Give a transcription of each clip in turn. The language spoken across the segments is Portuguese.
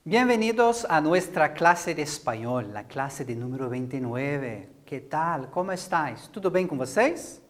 Bienvenidos a nuestra clase de espanhol, la clase de número 29. Que tal? Como estáis? Tudo bem com vocês?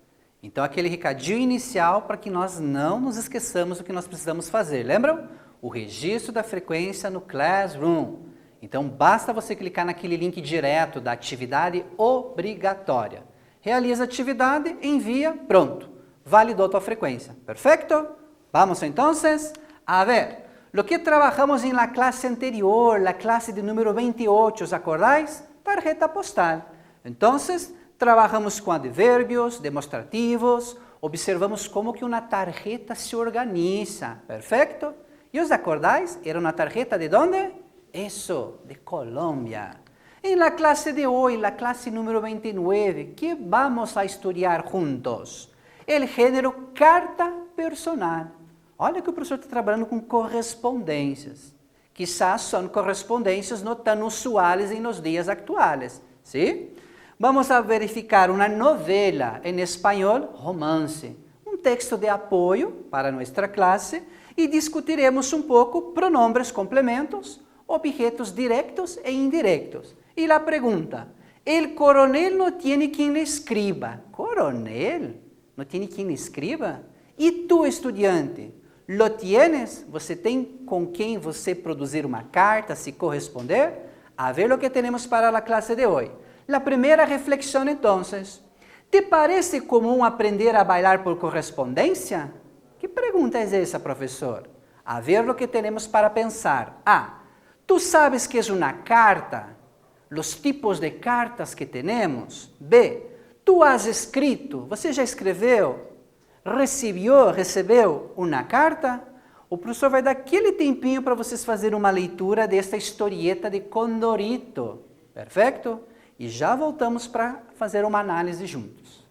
Então, aquele recadinho inicial para que nós não nos esqueçamos do que nós precisamos fazer. Lembram? O registro da frequência no Classroom. Então, basta você clicar naquele link direto da atividade obrigatória. Realiza a atividade, envia, pronto. Validou tua frequência. Perfeito? Vamos, entonces, a ver. Lo que trabajamos en la clase anterior, la clase de número 28, ¿os acordáis? Tarjeta postal. Entonces, trabajamos com advérbios, demonstrativos, observamos como que uma tarjeta se organiza, perfeito? E os acordáis? Era uma tarjeta de onde? Isso, de Colômbia. En la clase de hoy, la clase número 29, ¿qué vamos a estudiar juntos? El género carta personal. Olha que o professor está trabalhando com correspondências. Quizás são correspondências não tão usuais nos dias atuais. ¿Sí? Vamos a verificar uma novela em espanhol, romance. Um texto de apoio para nossa classe e discutiremos um pouco pronombres complementos, objetos directos e indirectos. E a pergunta, el coronel não tem quem le escriba. ¿Coronel? ¿Não tem quem le escriba? E tu, estudante? Lo tienes? Você tem com quem você produzir uma carta, se corresponder? A ver o que temos para a classe de hoje. A primeira reflexão, então. ¿Te parece comum aprender a bailar por correspondência? Que pergunta é essa, professor? A ver o que temos para pensar. A. ¿Tú sabes que é uma carta? Os tipos de cartas que temos. B. ¿Tú has escrito? Você já escreveu? Recebeu uma carta? O professor vai dar aquele tempinho para vocês fazerem uma leitura desta historieta de Condorito. Perfeito? E já voltamos para fazer uma análise juntos.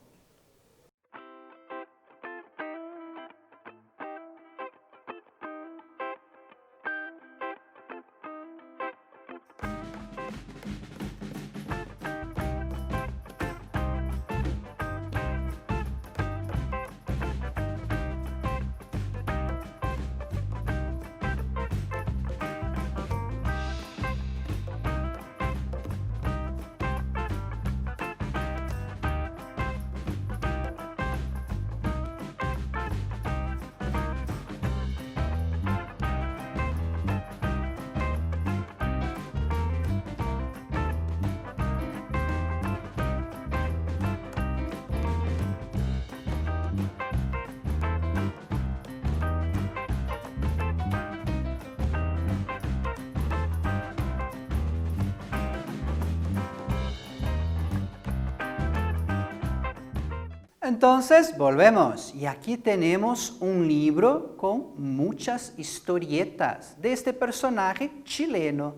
Entonces, volvemos. Y aquí tenemos un libro con muchas historietas de este personaje chileno.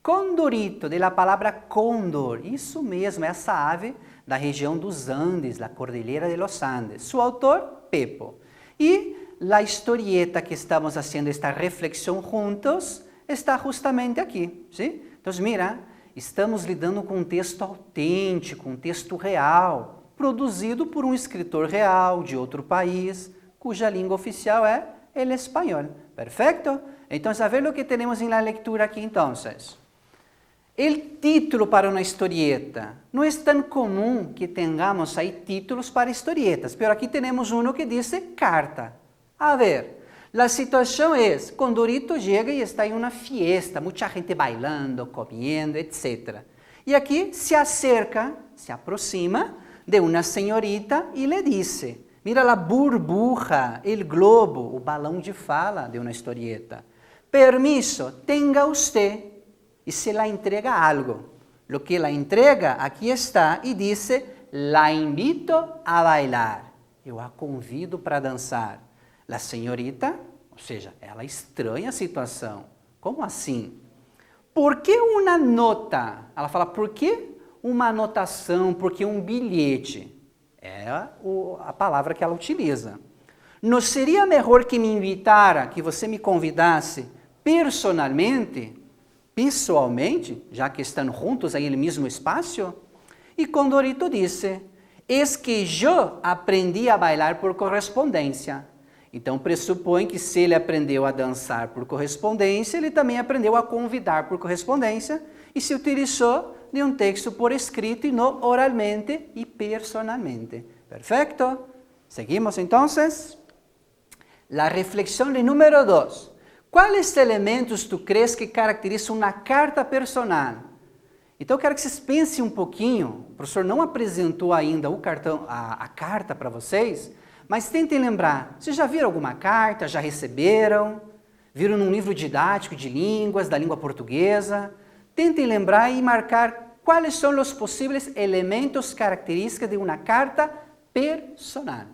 Condorito, de la palavra cóndor. Isso mesmo, essa ave da região dos Andes, da Cordilheira de los Andes. Su autor, Pepo. E a historieta que estamos haciendo esta reflexão juntos está justamente aqui. ¿Sí? Então, mira, estamos lidando com um texto autêntico, um texto real, produzido por um escritor real de outro país, cuja língua oficial é o espanhol. Perfeito? Então, a ver o que temos na leitura aqui, então. O título para uma historieta. Não é tão comum que tenhamos aí títulos para historietas, mas aqui temos um que diz carta. A ver, a situação é, Condorito chega e está em uma fiesta, muita gente bailando, comendo, etc. E aqui se acerca, se aproxima de uma senhorita e lhe disse, mira a burbuja, o globo, o balão de fala de uma historieta. Permiso, tenga usted. E se la entrega algo. Lo que la entrega, aqui está, e diz, la invito a bailar. Eu a convido para dançar. La senhorita, ou seja, ela estranha a situação. Como assim? Por que uma nota? Ela fala, por que uma anotação, por que um bilhete? É a palavra que ela utiliza. Não seria melhor que me invitara, que você me convidasse personalmente, pessoalmente, já que estão juntos aí no mesmo espaço? E Condorito disse, es que eu aprendi a bailar por correspondência. Então, pressupõe que se ele aprendeu a dançar por correspondência, ele também aprendeu a convidar por correspondência e se utilizou de um texto por escrito e não oralmente e personalmente. Perfeito? Seguimos, então. La reflexión de número 2. Quais elementos tu crees que caracterizam uma carta personal? Então, eu quero que vocês pensem um pouquinho. O professor não apresentou ainda a carta para vocês, mas tentem lembrar. Vocês já viram alguma carta? Já receberam? Viram num livro didático de línguas, da língua portuguesa? Tentem lembrar e marcar quais são os possíveis elementos característicos de uma carta personal.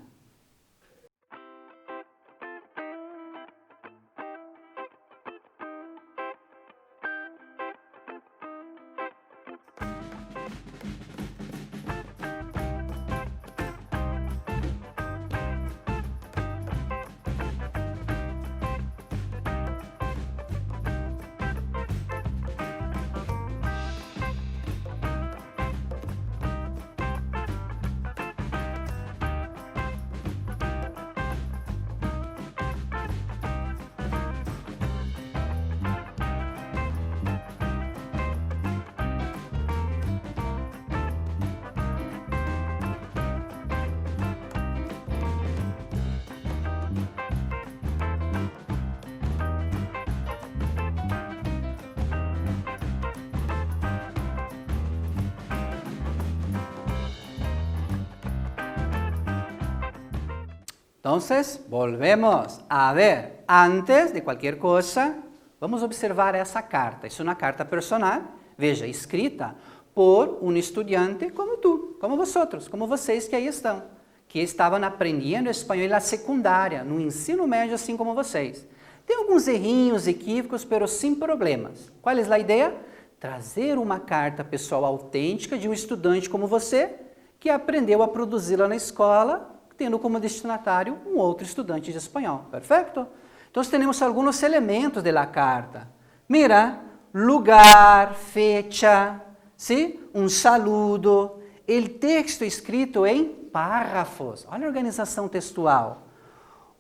Entonces, volvemos a ver. Antes de qualquer coisa, vamos observar essa carta. É uma carta personal, veja, escrita por um estudante como tu, como vosotros, como vocês que aí estão, que estavam aprendendo espanhol na secundária, no ensino médio, assim como vocês. Tem alguns errinhos, equívocos, mas sem problemas. Qual é a ideia? Trazer uma carta pessoal autêntica de um estudante como você, que aprendeu a produzi-la na escola, tendo como destinatário um outro estudante de espanhol. Perfeito? Então, temos alguns elementos da carta. Mira, lugar, fecha, ¿sí? Um saludo, o texto escrito em párrafos. Olha a organização textual.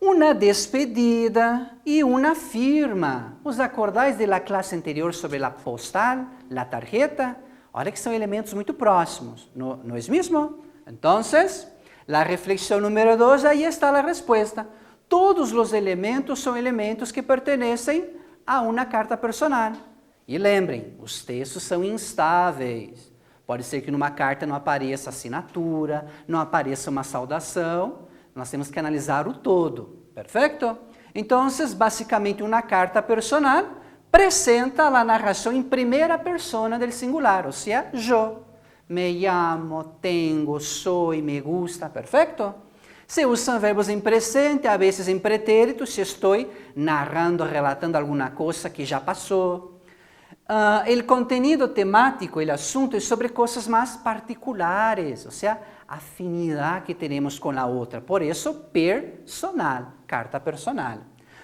Uma despedida e uma firma. Os acordais da classe anterior sobre a postal, a tarjeta? Olha que são elementos muito próximos, não é mesmo? Então, la reflexión número 2, ahí está la respuesta. Todos los elementos son elementos que pertenecen a una carta personal. E lembrem, os textos são instáveis. Pode ser que numa carta não apareça assinatura, não apareça uma saudação. Nós temos que analisar o todo. Perfeito? Então, basicamente, uma carta personal apresenta a narração em primeira persona del singular, ou seja, yo. Me llamo, tengo, soy, me gusta, perfeito? Se usam verbos em presente, a vezes em pretérito, se estou narrando, relatando alguma coisa que já passou. O contenido temático, o assunto é sobre coisas mais particulares, ou seja, afinidade que temos com a outra. Por isso, personal, carta personal.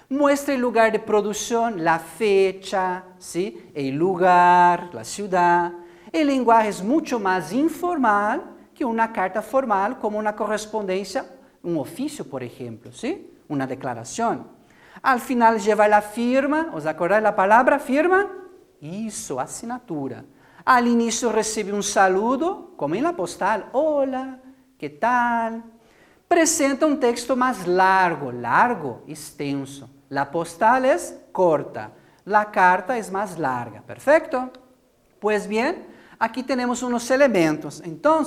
Muestra o lugar de produção, a fecha, ¿sí? O lugar, a cidade. El lenguaje es mucho más informal que una carta formal, como una correspondencia, un oficio, por ejemplo, ¿sí? Una declaración. Al final lleva la firma, ¿os acordáis la palabra firma? Isso, assinatura. Al inicio recibe un saludo, como en la postal, hola, ¿qué tal? Presenta un texto más largo, extenso. La postal es corta, la carta es más larga, ¿perfecto? Pues bien, aqui temos uns elementos. Então,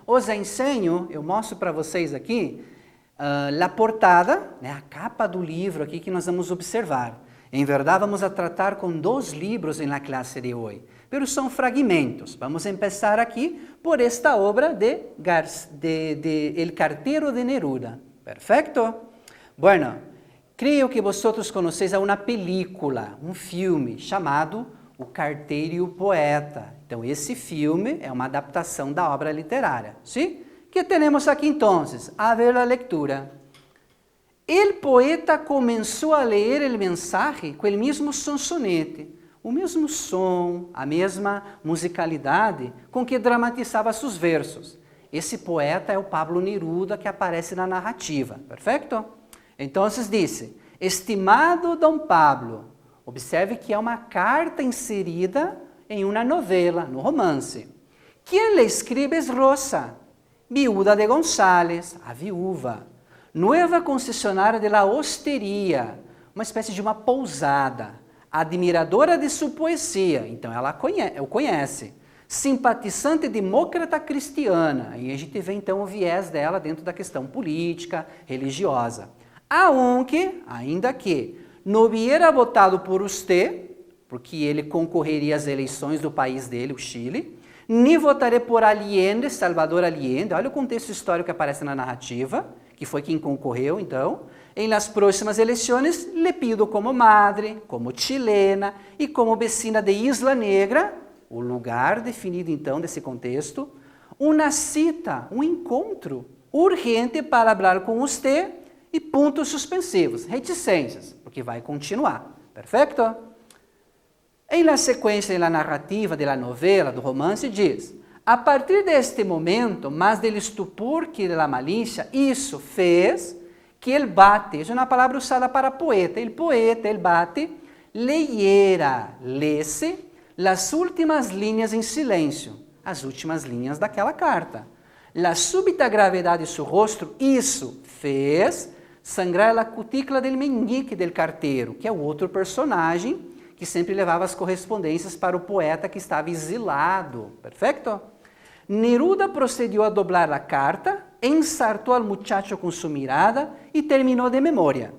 os ensino, eu mostro para vocês aqui, a portada, né, a capa do livro aqui que nós vamos observar. Em verdade, vamos a tratar com 2 livros na classe de hoje, mas são fragmentos. Vamos começar aqui por esta obra de El Cartero de Neruda. Perfeito? Bueno, creio que vocês conheceis uma película, um filme chamado O Carteiro e o Poeta. Então, esse filme é uma adaptação da obra literária. ¿Sí? Que temos aqui, então? A ver a leitura. O poeta começou a ler o mensagem com o mesmo sonsonete, o mesmo som, a mesma musicalidade com que dramatizava seus versos. Esse poeta é o Pablo Neruda que aparece na narrativa. Perfeito? Então, disse, estimado Dom Pablo, observe que é uma carta inserida em uma novela, no romance. Quem le escribe é Rosa, viuda de González, a viúva, nova concessionária de la hosteria, uma espécie de uma pousada, admiradora de sua poesia, então ela o conhece, simpatizante democrata cristiana, e a gente vê então o viés dela dentro da questão política, religiosa. Aunque, ainda que, não hubiera votado por você, porque ele concorreria às eleições do país dele, o Chile, nem votarei por Allende, Salvador Allende, olha o contexto histórico que aparece na narrativa, que foi quem concorreu, então, em las próximas eleições, le pido como madre, como chilena e como vecina de Isla Negra, o lugar definido, então, desse contexto, uma cita, um encontro urgente para falar com você e pontos suspensivos, reticências, porque vai continuar, perfeito? Em la sequência da narrativa da novela, do romance, diz, a partir deste momento, mais del estupor que da malícia, isso fez que ele bate, isso é uma palavra usada para poeta, ele bate, lesse as últimas linhas em silêncio, as últimas linhas daquela carta. La súbita gravedade de seu rosto, isso fez sangrar a cutícula del meñique del carteiro, que é o outro personagem que sempre levava as correspondências para o poeta que estava exilado. Perfeito? Neruda procediu a doblar a carta, ensartou al muchacho com sua mirada e terminou de memória.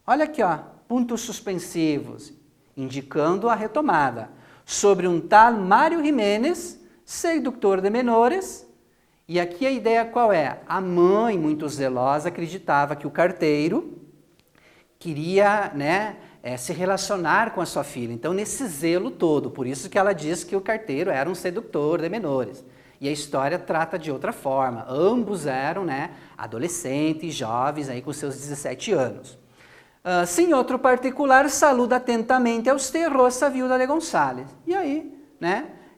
Olha aqui, ó, pontos suspensivos, indicando a retomada. Sobre um tal Mário Jiménez, sedutor de menores. E aqui a ideia qual é? A mãe, muito zelosa, acreditava que o carteiro queria, se relacionar com a sua filha. Então, nesse zelo todo, por isso que ela diz que o carteiro era um sedutor de menores. E a história trata de outra forma. Ambos eram, adolescentes, jovens, aí com seus 17 anos. Sem outro particular, saluda atentamente a você, Rosa, viúva de González. E aí,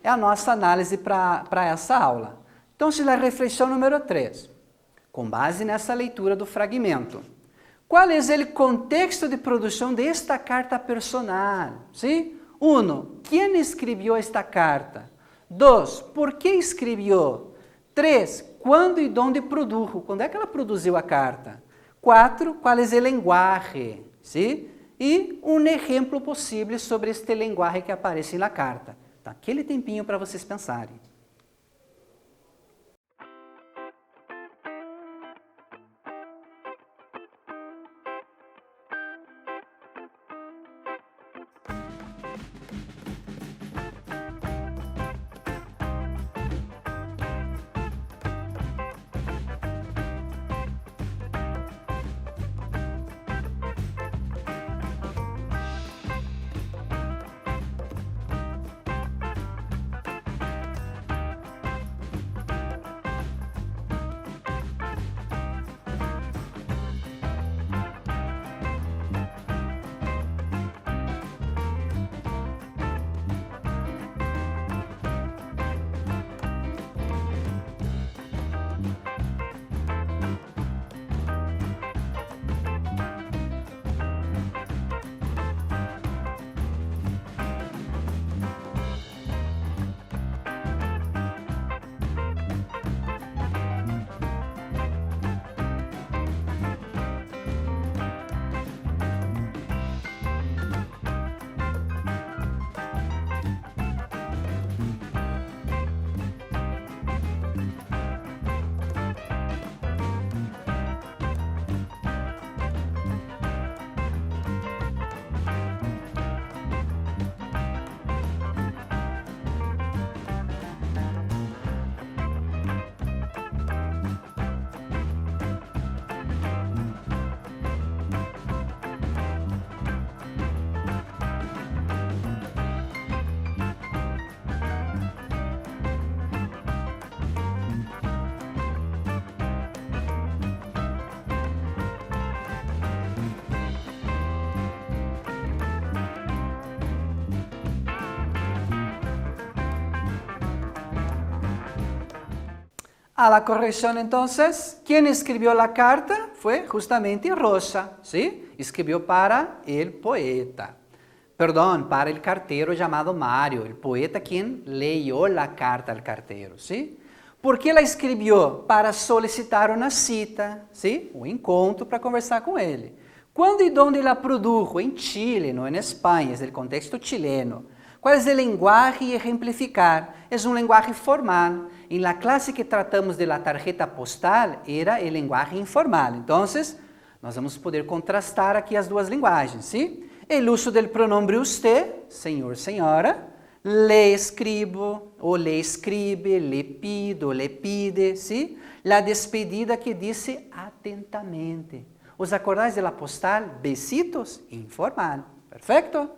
é a nossa análise para essa aula. Então, a reflexão número 3. Com base nessa leitura do fragmento. Qual é o contexto de produção desta carta personal? ¿Sí? 1. Quem escreveu esta carta? 2. Por que escreveu? 3. Quando e onde produjo? Quando é que ela produziu a carta? 4. Qual é o linguagem? ¿Sí? E um exemplo possível sobre este linguagem que aparece na carta. Então, aquele tempinho para vocês pensarem. A la corrección entonces, ¿quién escribió la carta? fue justamente Rosa, ¿sí? Escribió para el poeta. Perdón, para el cartero llamado Mario, el poeta quien leyó la carta al cartero, ¿sí? ¿Por qué la escribió? Para solicitar una cita, ¿sí? Un encontro para conversar con él. ¿Cuándo y dónde la produjo? En Chile, no en España, es del contexto chileno. ¿Cuál es el lenguaje ejemplificar? Es un lenguaje formal. En la clase que tratamos de la tarjeta postal, era el lenguaje informal. Entonces, nós vamos poder contrastar aqui as duas linguagens, ¿sí? El uso del pronombre usted, señor, señora, le escribo, o le escribe, le pido, le pide, ¿sí? La despedida que dice atentamente. ¿Os acordáis de la postal? Besitos, informal. Perfecto.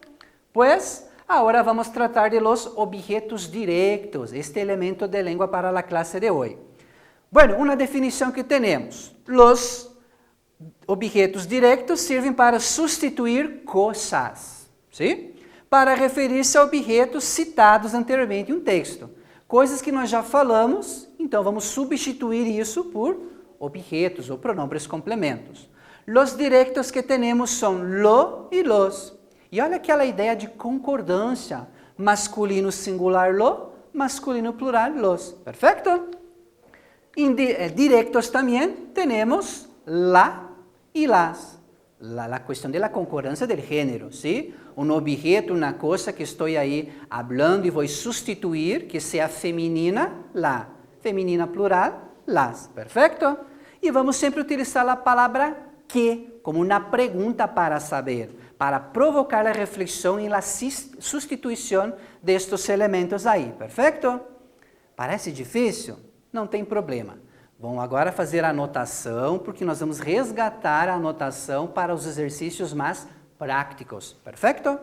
Pues, ahora vamos a tratar de los objetos directos, este elemento de lengua para la clase de hoy. Bueno, una definición que tenemos. Los objetos directos sirven para sustituir cosas, ¿sí? Para referir-se a objetos citados anteriormente em um texto. Coisas que nós já falamos, então vamos substituir isso por objetos ou pronombres complementos. Los directos que temos são lo e los. E olha aquela ideia de concordância. Masculino singular lo, masculino plural los. Perfeito? Em directos também temos la y las. La cuestión de la concordancia del género, ¿sí? Un objeto, una cosa que estoy ahí hablando y voy a sustituir, que sea femenina, la. Femenina plural, las. Perfecto? Y vamos siempre a utilizar la palabra que como una pregunta para saber, para provocar la reflexión en la sustitución de estos elementos ahí. Perfecto? Parece difícil? Não tem problema. Vamos agora fazer a anotação, porque nós vamos resgatar a anotação para os exercícios mais práticos. Perfeito?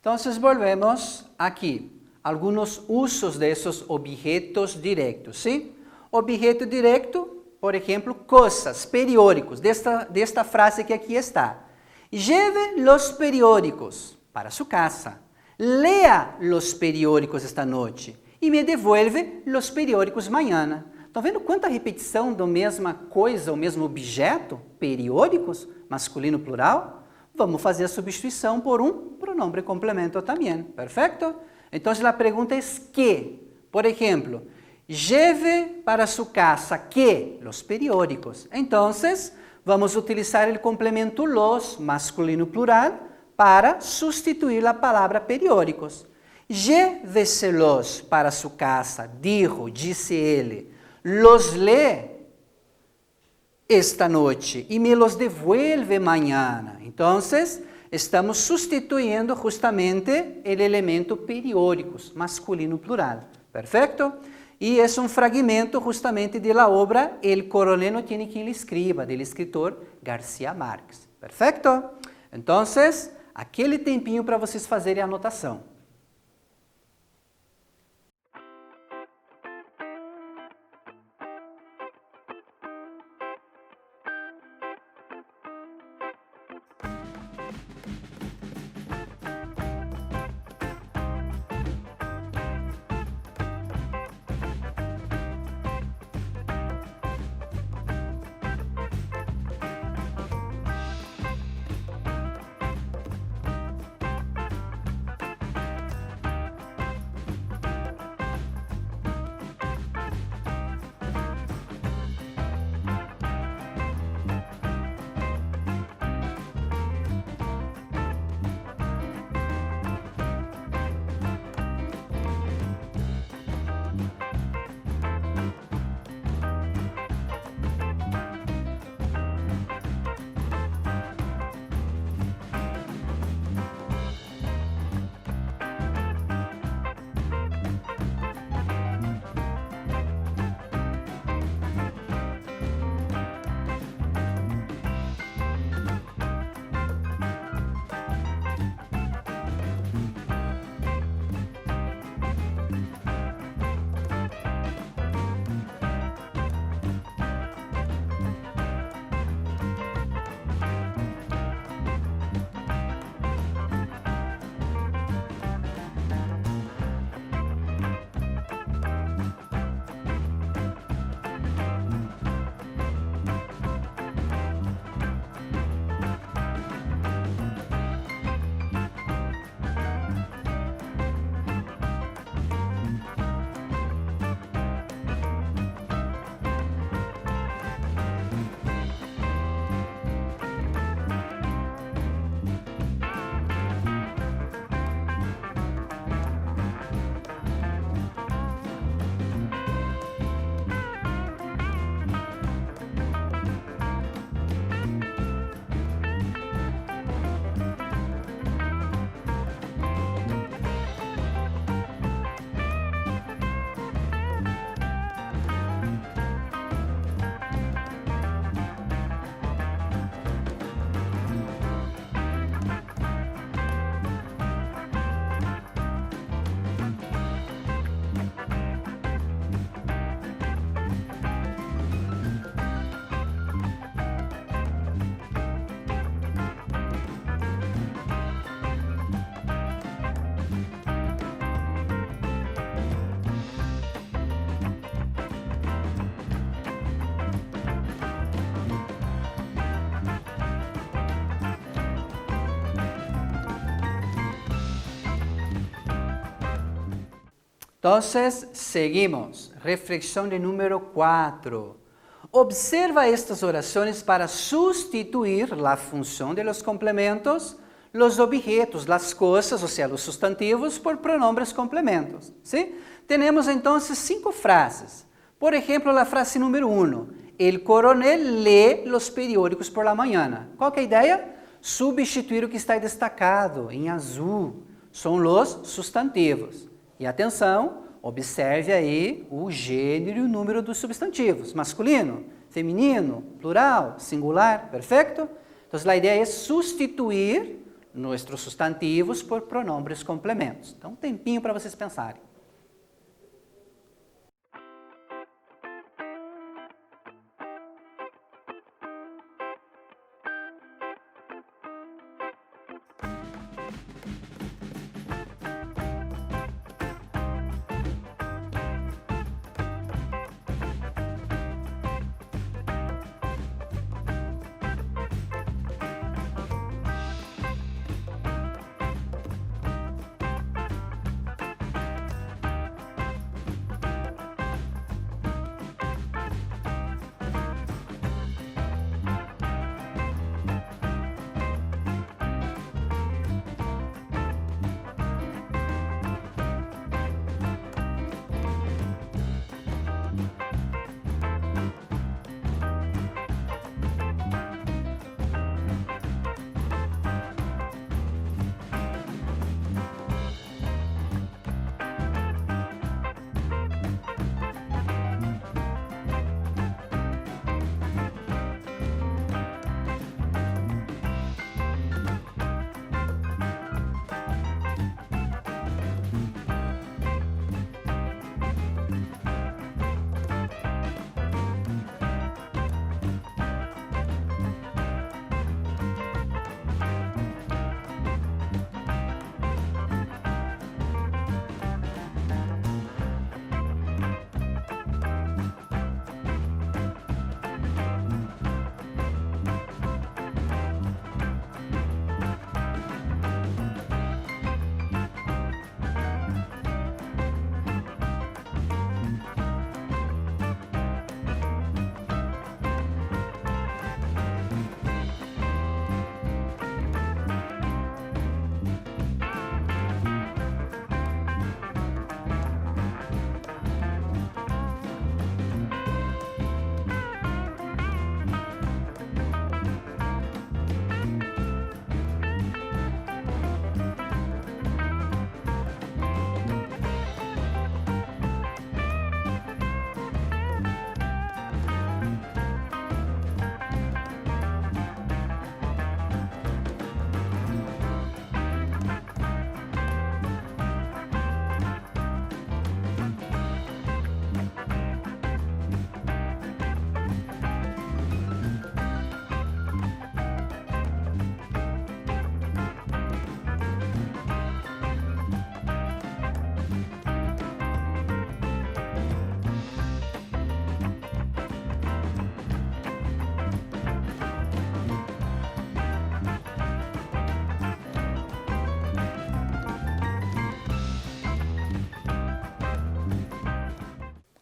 Entonces volvemos aquí. Algunos usos de esos objetos directos, ¿sí? Objeto directo, por ejemplo, cosas, periódicos, de esta frase que aquí está. Lleve los periódicos para su casa. Lea los periódicos esta noche e me devuelve los periódicos mañana. Estão vendo quanta repetição da mesma coisa, o mesmo objeto? Periódicos, masculino plural. Vamos fazer a substituição por um pronombre complemento também. Perfeito? Então, a pergunta é que, por exemplo, lleve para su casa que los periódicos. Então, vamos utilizar o complemento los, masculino plural, para substituir a palavra periódicos. Lléveselos para su casa, dijo, disse ele. Los lee. esta noche y me los devuelve mañana. Entonces, estamos sustituindo justamente el elemento periódicos, masculino plural. ¿Perfecto? Y es un fragmento justamente de la obra El coronel no tiene quien le escriba, del escritor García Márquez. ¿Perfecto? Entonces, aquele tempinho para vocês fazerem a anotação. Entonces, seguimos. Reflexión de número 4. Observa estas oraciones para sustituir la función de los complementos, los objetos, las cosas, o sea, los sustantivos, por pronombres complementos. ¿Sí? Tenemos entonces 5 frases. Por ejemplo, la frase número 1. El coronel lee los periódicos por la mañana. ¿Cuál que é a ideia? Substituir o que está destacado em azul. São los substantivos. E atenção, observe aí o gênero e o número dos substantivos. Masculino, feminino, plural, singular, perfeito? Então, a ideia é substituir nossos substantivos por pronombres complementos. Então, um tempinho para vocês pensarem.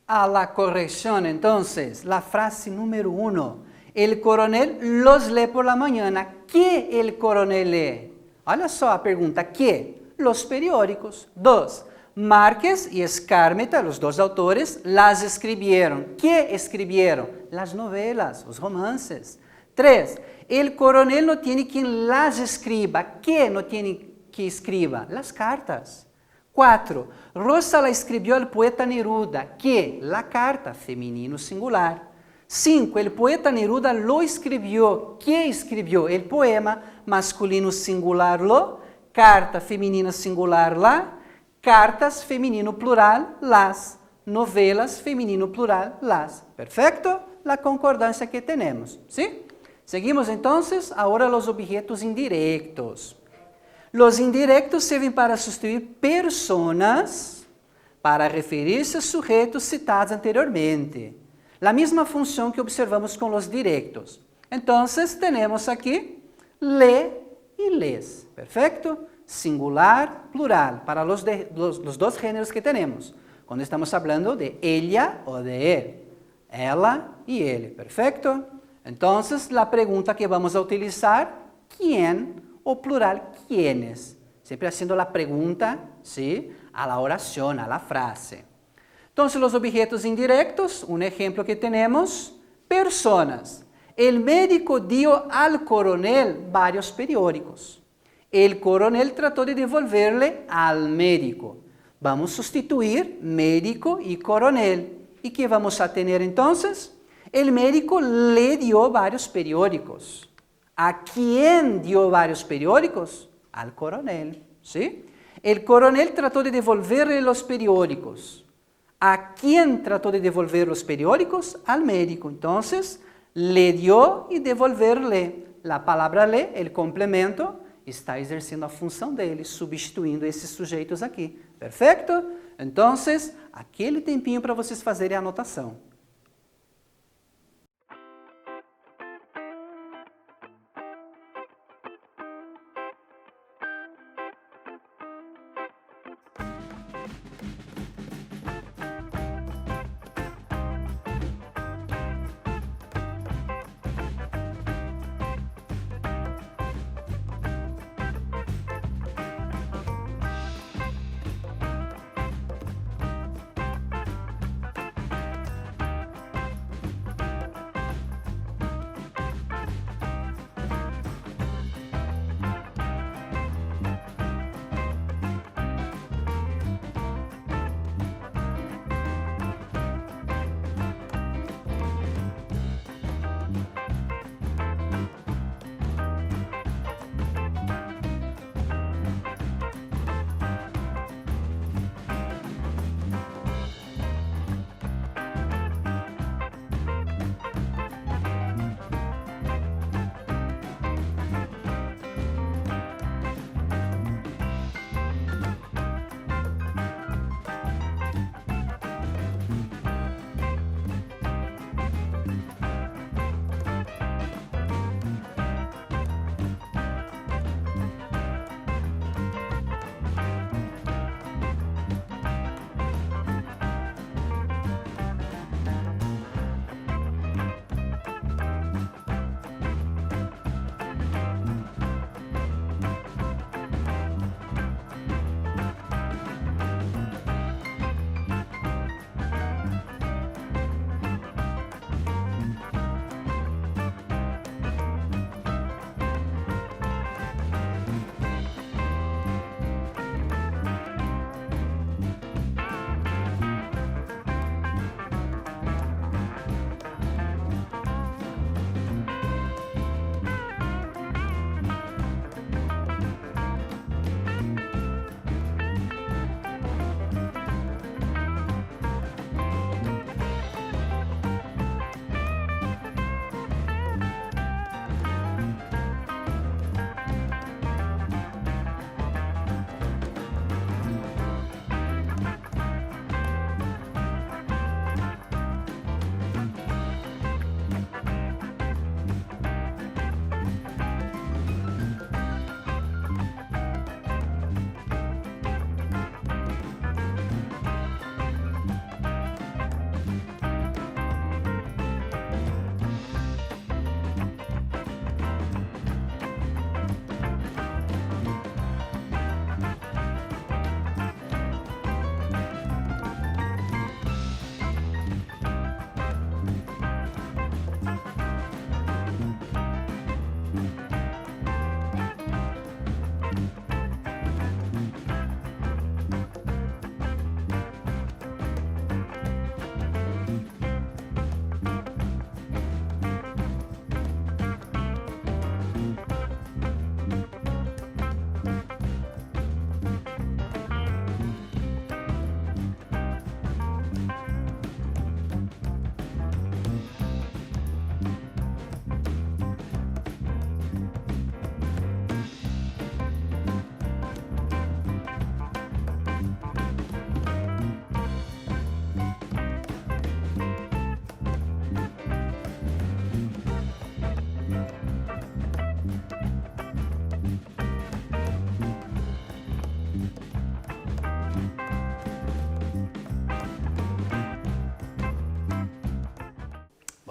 a la corrección, entonces, la frase número 1. El coronel los lee por la mañana. ¿Qué el coronel lee? Olha só a pergunta. ¿Qué? Los periódicos. 2. Márquez y Skármeta, los dos autores, las escribieron. ¿Qué escribieron? Las novelas, los romances. 3. El coronel no tiene quien las escriba. ¿Qué no tiene que escriba? Las cartas. 4. Rosa la escribió al poeta Neruda. ¿Qué? La carta, femenino singular. 5. El poeta Neruda lo escribió. ¿Qué escribió? El poema, masculino singular lo, carta femenina singular la, cartas femenino plural las, novelas femenino plural las. ¿Perfecto? La concordancia que tenemos. ¿Sí? Seguimos entonces ahora los objetos indirectos. Los indirectos servem para sustituir personas para referir-se a sujeitos citados anteriormente. La misma função que observamos com os directos. Então, temos aqui lê e les. Perfeito? Singular, plural, para os dois gêneros que temos. Quando estamos falando de ella ou de él. Ela e ele. Perfeito? Então, a pergunta que vamos a utilizar, ¿quién? O plural, ¿quiénes? Siempre haciendo la pregunta, ¿sí? A la oración, a la frase. Entonces, los objetos indirectos, un ejemplo que tenemos, personas. El médico dio al coronel varios periódicos. El coronel trató de devolverle al médico. Vamos a sustituir médico y coronel. ¿Y qué vamos a tener entonces? El médico le dio varios periódicos. ¿A quién dio varios periódicos? Al coronel, ¿sí? El coronel trató de devolverle los periódicos. ¿A quién trató de devolver los periódicos? Al médico. Entonces, le dio y devolverle. La palabra le, el complemento, está exercendo a função dele, substituindo esses sujeitos aqui. Perfeito? Então, aquele tempinho para vocês fazerem a anotação.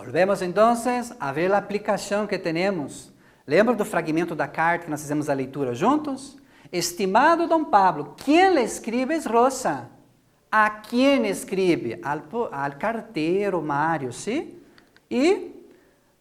Volvemos então a ver a aplicação que temos. Lembra do fragmento da carta que nós fizemos a leitura juntos? Estimado Dom Pablo, quem le escribe é Rosa. ¿A quién escribe? Al cartero Mario, ¿sí? ¿Y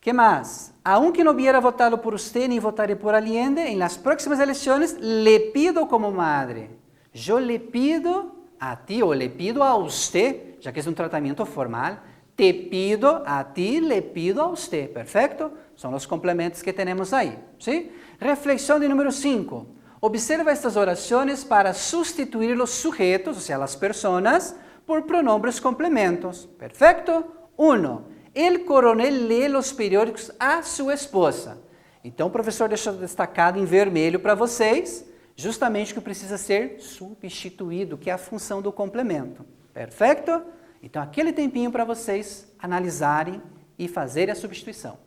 qué más? Aunque no hubiera votado por usted ni votaré por Allende, en las próximas elecciones le pido como madre. Yo le pido a ti o le pido a usted, ya que es un tratamiento formal, te pido a ti, le pido a usted. ¿Perfecto? Son los complementos que tenemos ahí, ¿sí? Reflexión de número 5. Observa estas oraciones para sustituir los sujetos, o sea, las personas, por pronombres complementos. ¿Perfecto? 1. El coronel lee los periódicos a sua esposa. Então, o professor deixou destacado em vermelho para vocês, justamente o que precisa ser substituído, que é a função do complemento. Perfeito? Então, aquele tempinho para vocês analisarem e fazerem a substituição.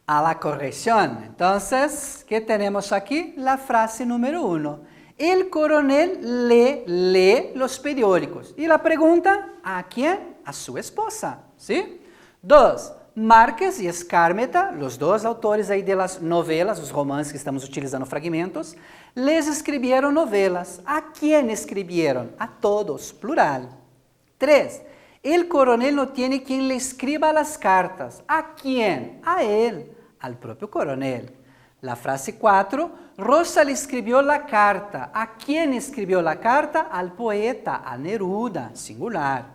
A la corrección. Entonces, ¿qué tenemos aquí? La frase número 1. El coronel lee los periódicos. Y la pregunta, ¿a quién? A su esposa, ¿sí? 2. Márquez y Escármeta, los dos autores ahí de las novelas, los romances que estamos utilizando fragmentos, les escribieron novelas. ¿A quién escribieron? A todos, plural. 3. El coronel no tiene quien le escriba las cartas. ¿A quién? A él, al propio coronel. La frase 4, Rosa le escribió la carta. ¿A quién escribió la carta? Al poeta, a Neruda, singular.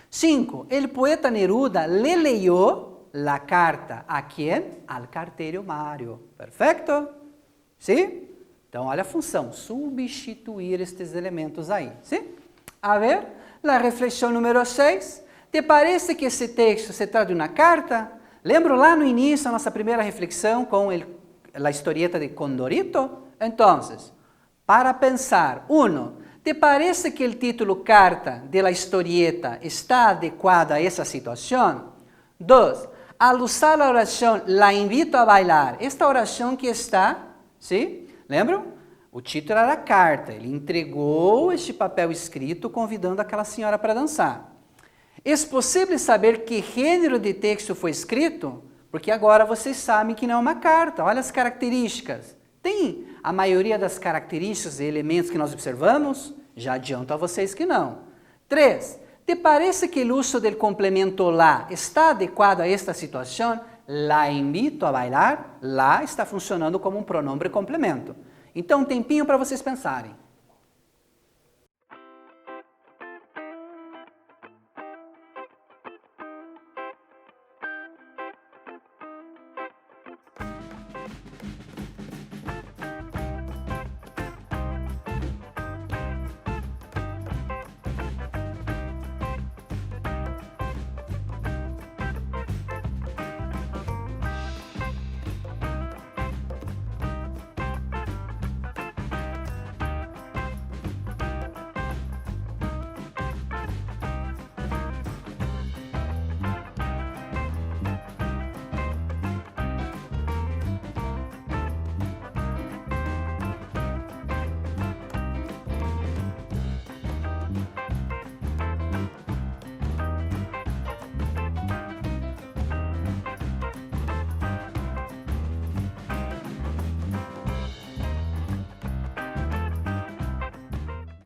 5, el poeta Neruda le leyó la carta. ¿A quién? Al carteiro Mário. Perfeito? ¿Sí? Então, olha a função, substituir estes elementos aí. ¿Sí? A ver, la reflexión número 6. ¿Te parece que esse texto se trata de uma carta? Lembro lá no início a nossa primeira reflexão com a historieta de Condorito? Então, para pensar, 1. ¿Te parece que o título carta de la historieta está adequado a essa situação? 2. Al usar a oração, la invito a bailar. Esta oração que está, ¿sí? Lembram? O título era carta. Ele entregou este papel escrito convidando aquela senhora para dançar. É possível saber que gênero de texto foi escrito? Porque agora vocês sabem que não é uma carta. Olha as características. Tem a maioria das características e elementos que nós observamos? Já adianto a vocês que não. 3. ¿Te parece que o uso do complemento lá está adequado a esta situação? La invito a bailar. Lá está funcionando como um pronome complemento. Então, um tempinho para vocês pensarem.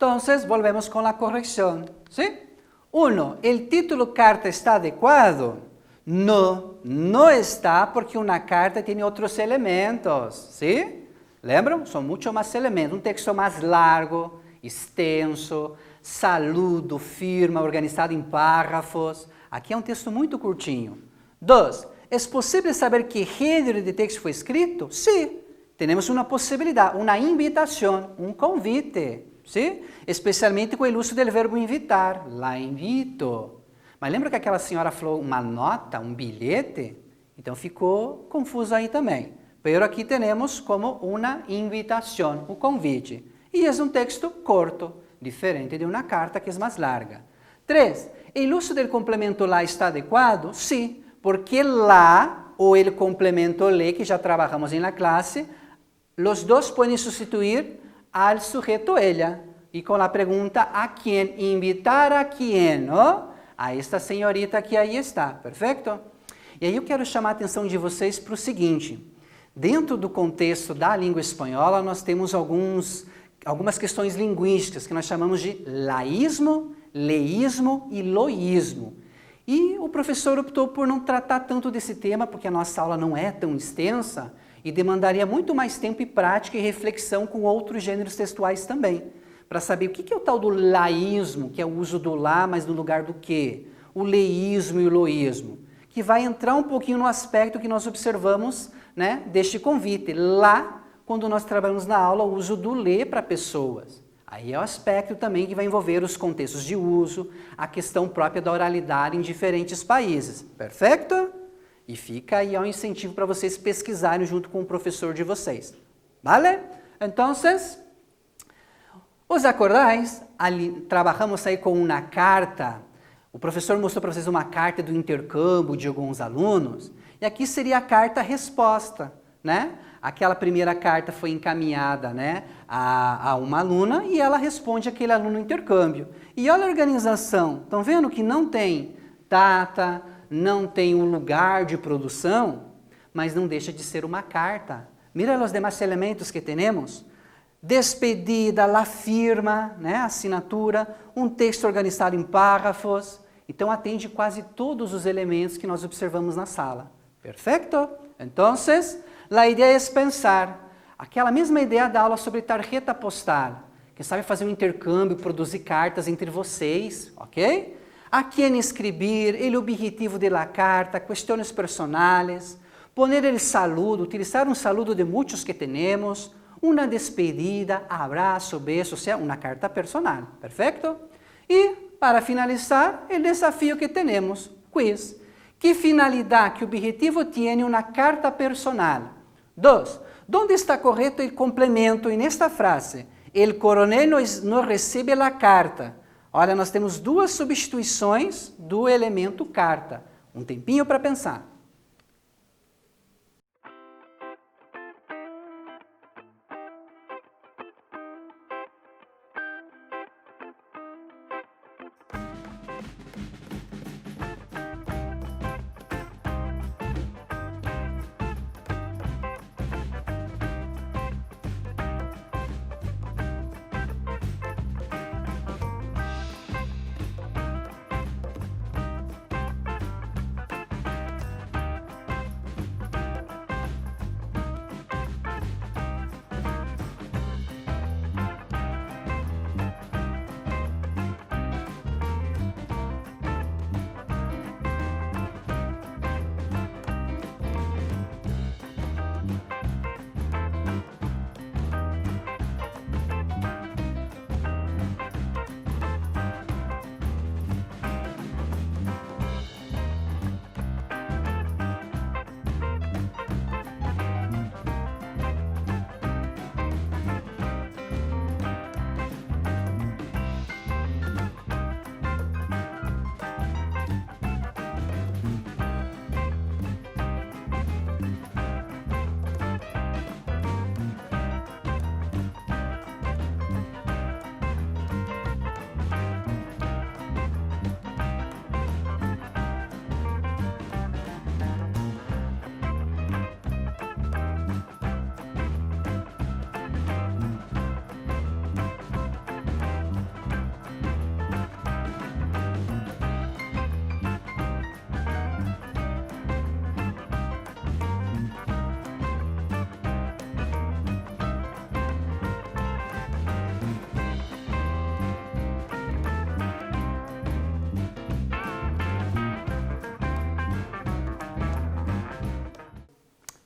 Entonces, volvemos con la corrección, ¿sí? 1. ¿El título carta está adecuado? No está porque uma carta tem outros elementos, ¿sí? Lembram? São muito mais elementos. Um texto mais largo, extenso, saludo, firma, organizado em párrafos. Aqui é um texto muito curtinho. 2. É possível saber que gênero de texto foi escrito? Sim. Temos uma possibilidade, uma invitação, um convite, sim? Especialmente com o uso do verbo invitar. La invito. Mas lembra que aquela senhora falou uma nota, um bilhete? Então ficou confuso aí também. Pero aqui temos como uma invitação, um convite. E é um texto curto, diferente de uma carta que é mais larga. 3. O uso do complemento lá está adequado? Sim, porque lá, ou o complemento le, que já trabalhamos na classe, os dois podem substituir al sujeito ella. E com a pergunta a quem, invitar a quem, oh? A esta senhorita que aí está, perfeito? E aí eu quero chamar a atenção de vocês para o seguinte, dentro do contexto da língua espanhola, nós temos algumas questões linguísticas que nós chamamos de laísmo, leísmo e loísmo. E o professor optou por não tratar tanto desse tema, porque a nossa aula não é tão extensa e demandaria muito mais tempo e prática e reflexão com outros gêneros textuais também, para saber o que é o tal do laísmo, que é o uso do lá, mas no lugar do que? O leísmo e o loísmo, que vai entrar um pouquinho no aspecto que nós observamos, né, deste convite. Lá, quando nós trabalhamos na aula, o uso do le para pessoas. Aí é o aspecto também que vai envolver os contextos de uso, a questão própria da oralidade em diferentes países. Perfeito? E fica aí um incentivo para vocês pesquisarem junto com o professor de vocês. Vale? Então, os acordáis? Trabalhamos aí com uma carta. O professor mostrou para vocês uma carta do intercâmbio de alguns alunos. E aqui seria a carta-resposta, né? Aquela primeira carta foi encaminhada, né, a uma aluna e ela responde aquele aluno no intercâmbio. E olha a organização, estão vendo que não tem data, não tem um lugar de produção, mas não deixa de ser uma carta. Mira os demais elementos que temos. Despedida, la firma, né, assinatura, um texto organizado em párrafos. Então atende quase todos os elementos que nós observamos na sala. Perfeito? Então, a ideia é pensar, aquela mesma ideia da aula sobre tarjeta postal, quem sabe fazer um intercâmbio, produzir cartas entre vocês, ok? A quem escrever, o objetivo da carta, questões personais, poner o saludo, utilizar um saludo de muitos que temos, uma despedida, abraço, beijo, ou seja, uma carta personal, perfeito? E, para finalizar, o desafio que temos, quiz. Que finalidade, que objetivo tem uma carta personal? 2. ¿Dónde está correto o complemento nesta frase? El coronel nos recebe a carta. Olha, nós temos duas substituições do elemento carta. Um tempinho para pensar.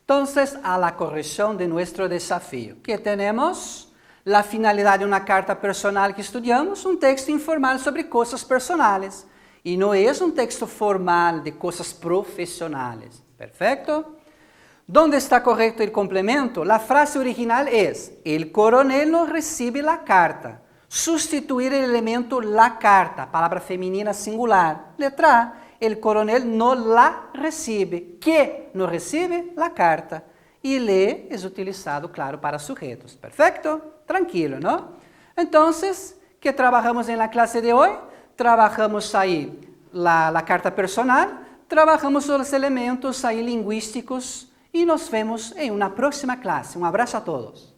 Entonces, a la corrección de nuestro desafío. ¿Qué tenemos? La finalidad de una carta personal que estudiamos, un texto informal sobre cosas personales. Y no es un texto formal de cosas profesionales. ¿Perfecto? ¿Dónde está correcto el complemento? La frase original es, el coronel no recibe la carta. Sustituir el elemento la carta, palabra femenina singular. Letra A, el coronel no la recibe. ¿Qué no recibe? La carta. Y le es utilizado, claro, para sujetos. ¿Perfecto? Tranquilo, ¿no? Entonces, ¿qué trabajamos en la clase de hoy? Trabajamos ahí la carta personal, trabajamos los elementos ahí lingüísticos y nos vemos en una próxima clase. Un abrazo a todos.